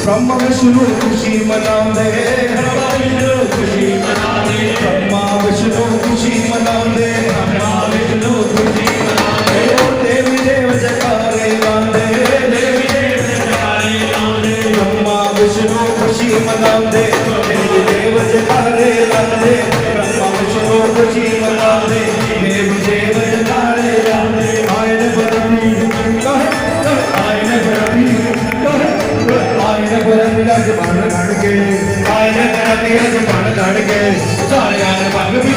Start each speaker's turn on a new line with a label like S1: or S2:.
S1: ब्रह्म विष्णु खुशी मनाते, ब्रह्मा विष्णु खुशी मनाते, ब्रह्मा विष्णु खुशी मनाते, ब्रह्मा विष्णु खुशी मनाते। देवी देव जयकारे गाते, देवी देव जयकारे गाते, ब्रह्मा विष्णु खुशी मनाते, देवी देव जयकारे गाते, ब्रह्मा विष्णु खुशी मनाते, देवी देव जयकारे गाते। Ion permit ion permit ion permit लग बन लड़ के, आयन परमी लग बन लड़ के, सारे आने भंग भी